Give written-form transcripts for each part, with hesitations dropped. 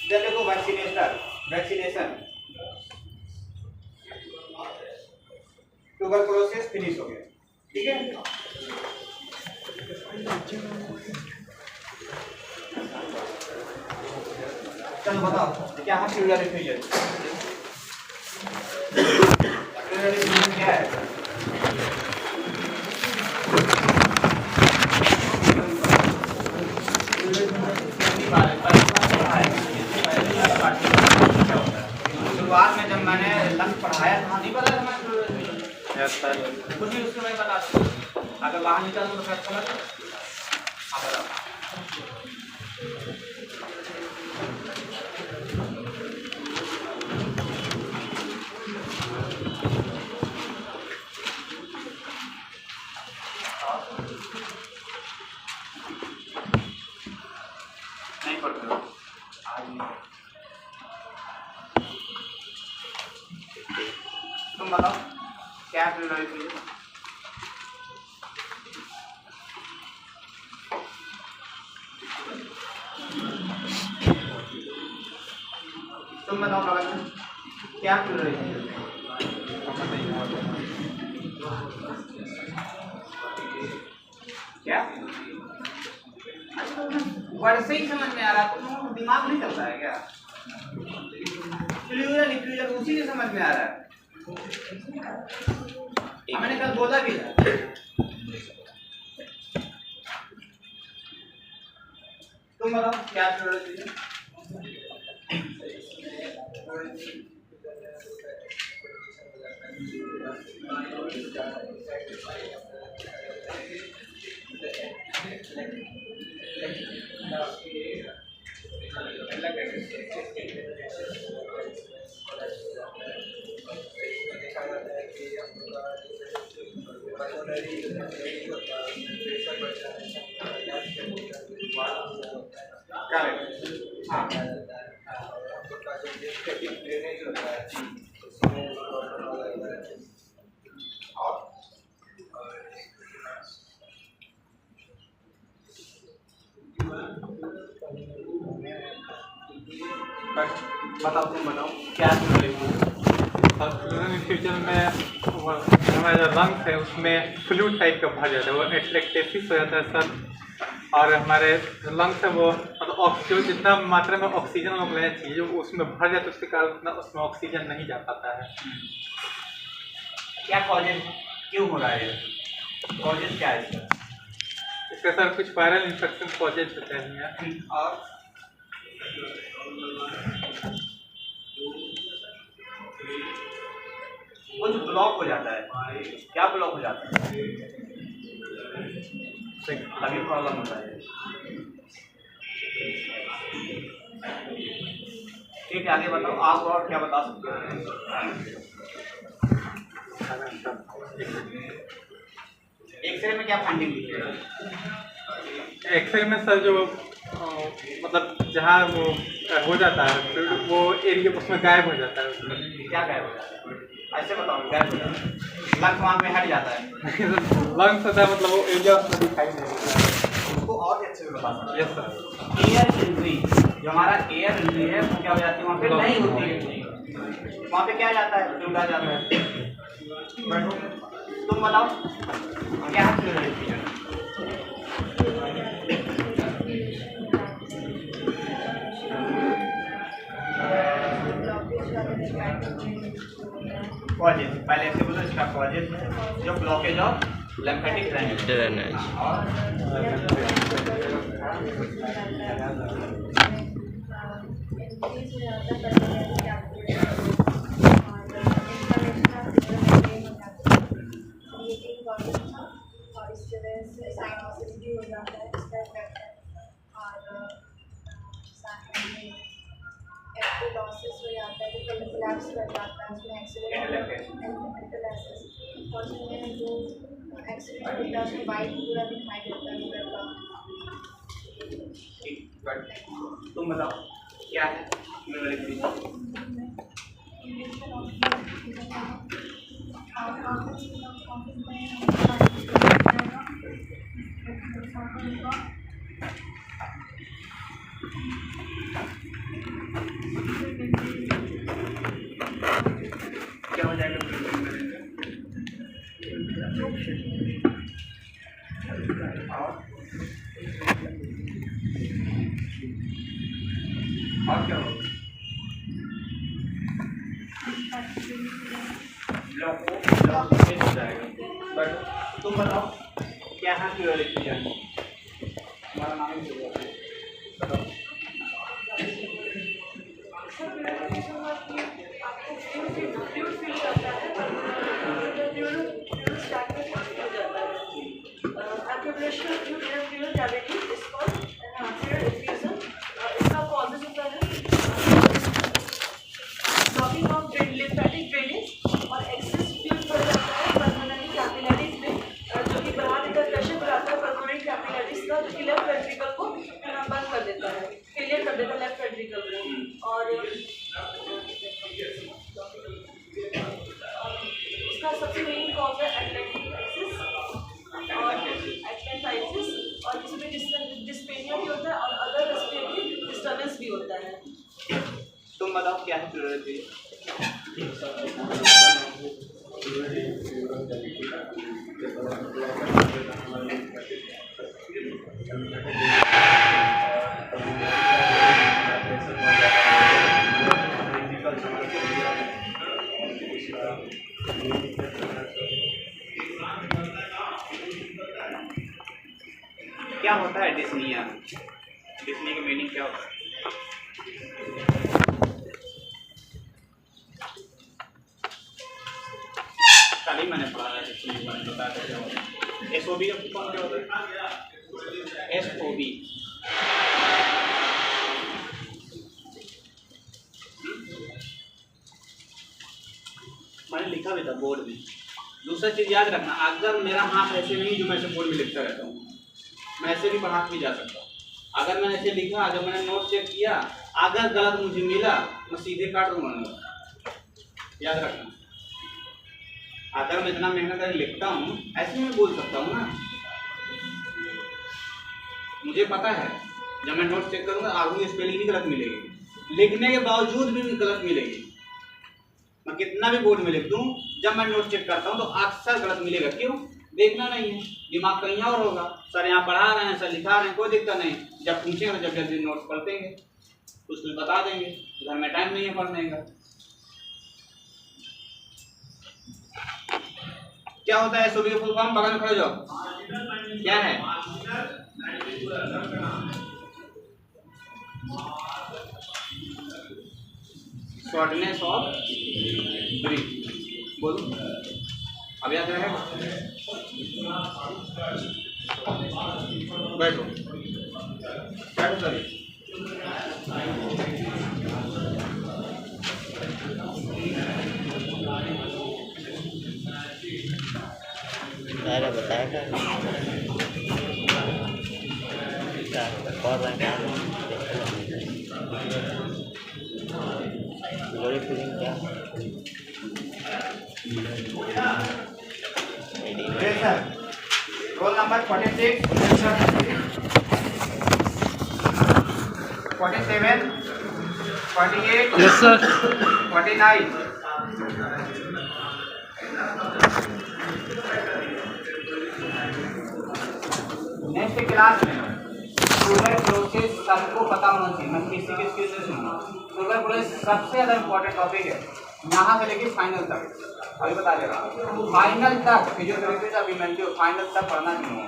इधर देखो vaccination tuberculosis finish हो गया। ठीक है, चलो बताओ क्या है ट्यूबुलर इफ्यूजन? ट्यूबुलर इफ्यूजन क्या है? शुरुआत में जब मैंने लंग पढ़ाया था नहीं पता था कुछ भी, उसको मैं बता दूँ अगर बाहर निकल तो फिर समझ नहीं पढ़ते हो आज नहीं। तुम बताओ क्या ट्यूबुलर इफ्यूजन? तुम बताओ क्या ट्यूबुलर इफ्यूजन? क्या वर्ड से ही समझ में आ रहा है, तुम दिमाग नहीं चलता है क्या? ट्यूबुलर इफ्यूजन उसी से समझ में आ रहा है, मैंने कल बोला भी था। तुम बताओ क्या ट्यूबुलर इफ्यूजन? बताओ तुम बताओ क्या फ्यूचर में हमारा जो लंग्स है उसमें फ्लूइड टाइप का भर जाता है, वो एटलेक्टेसिस हो जाता है सर। और हमारे लंग्स है वो मतलब जो जितना मात्रा में ऑक्सीजन हम लोग लेना चाहिए जो उसमें भर जाता है, उसके कारण उतना उसमें ऑक्सीजन नहीं जा पाता है। क्या कॉजेज क्यों हो रहा है? कॉजेज क्या है इसका सर कुछ वायरल इन्फेक्शन कॉजेज होते हैं। और वो जो ब्लॉक हो जाता है, क्या ब्लॉक हो जाता है? तभी प्रॉब्लम होता है। ठीक है, आगे बताओ आप और क्या बता सकते हो? एक्सरे में क्या फाइंडिंग दिखी है? एक्सरे में सर जो मतलब जहाँ वो हो जाता है वो एरिया उसमें गायब हो जाता है। उसमें क्या गायब हो जाता है? ऐसे बताओ गायब हो जाता है? लंग्स वहाँ पे हट जाता है। लंग्स होता है मतलब वो एरिया उसमें दिखाई नहीं देता। उसको और अच्छे से बता सकते यस सर। एयर एंट्री, जो हमारा एयर एंट्री है वो क्या हो जाती है वहाँ पे? नहीं होती है। वहाँ पे क्या जाता है? जुड़ा जाता है। तुम बताओ क्या है? कॉजेज पहले से बोलो, इसका कॉजेज है जो ब्लॉकेज ऑफ लिम्फेटिक ड्रेनेज और लॉसेस हो जाता है, तो कोलैप्स कर जाता है, उसमें एक्सीडेंट और उसमें जो एक्सीडेंट होता है उसमें वाइट पूरा दिखाई देता है उधर का। तुम बताओ क्या है? और क्या होगा? ब्लॉक हो जाएगा। बट तुम बताओ क्या है प्योरिटी है? हमारा नाम ही बताओ। बंद कर देता है, क्लियर कर देता है लेफ्ट वेंट्रिकल को। और उसका सबसे मेन कॉज है एटलेंटाइटिस और जिसमें डिस्पेनिया भी होता है और अदर रेस्पिरेटरी डिस्टर्बेंस भी होता है। तुम बताओ क्या है प्योरिटी? क्या होता है डिस्निया? डिस्निया की मीनिंग क्या होता है? कल ही मैंने पढ़ा है डिस्निया के बारे में, बता देते हो। एसओबी का कौन क्या होता है? एसओबी मैंने लिखा भी था बोर्ड में। दूसरा चीज याद रखना, अगर मेरा हाथ ऐसे नहीं जो मैं ऐसे बोर्ड में लिखता रहता हूँ, मैं ऐसे भी पढ़ा भी जा सकता हूँ। अगर मैंने ऐसे लिखा, जब मैंने नोट चेक किया, अगर गलत मुझे मिला मैं सीधे काट दूंगा। याद रखना, अगर मैं इतना मेहनत करके लिखता हूँ ऐसे मैं बोल सकता हूँ ना। मुझे पता है जब मैं नोट चेक करूँगा आगे स्पेलिंग भी गलत मिलेगी, लिखने के बावजूद भी गलत मिलेगी। मैं कितना भी बोर्ड में लिख दूँ, जब मैं नोट चेक करता हूँ तो अक्सर गलत मिलेगा। क्यों? देखना नहीं है, दिमाग कहीं और होगा। सर यहाँ पढ़ा रहे हैं, सर लिखा रहे हैं, कोई दिक्कत नहीं। जब पूछेंगे तो जब जल्दी नोट पढ़ देंगे तो उसमें बता देंगे। घर में टाइम नहीं है पढ़ने का। क्या होता है एसओबी का फुल फॉर्म? बगल में खड़े जाओ, क्या है? Shortness of breath. बोलो, अब याद रहेगा। बैठो बैठो सर। अरे बताएगा बड़ी फीलिंग क्या? Roll number 46, 47, 48, yes sir. 49। Next class में ट्यूबरकुलोसिस सबको पता होना चाहिए। मैं किसी के स्किल से सुनूंगा। ट्यूबरकुलोसिस सबसे ज़्यादा इंपॉर्टेंट टॉपिक है, यहाँ से लेके फाइनल तक। अभी बता दे रहा हूँ, फाइनल तक फिजियोथेरेपी का अभी मैं फाइनल तक पढ़ना नहीं है।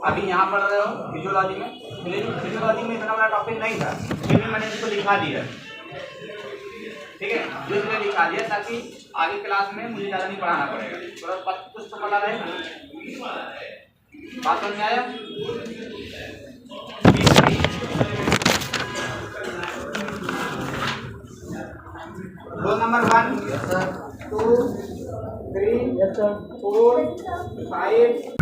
अभी यहाँ पढ़ रहे हो फिजियोलॉजी में, फिजियोलॉजी में इतना बड़ा टॉपिक नहीं था, फिर भी मैंने इसको लिखा दिया। ठीक है, इसलिए लिखा दिया ताकि आगे क्लास में मुझे ज़्यादा नहीं पढ़ाना पड़ेगा। थोड़ा कुछ तो पता रहेगा। बात समझ में आया? Roll number 1, 2, 3, 4, 5,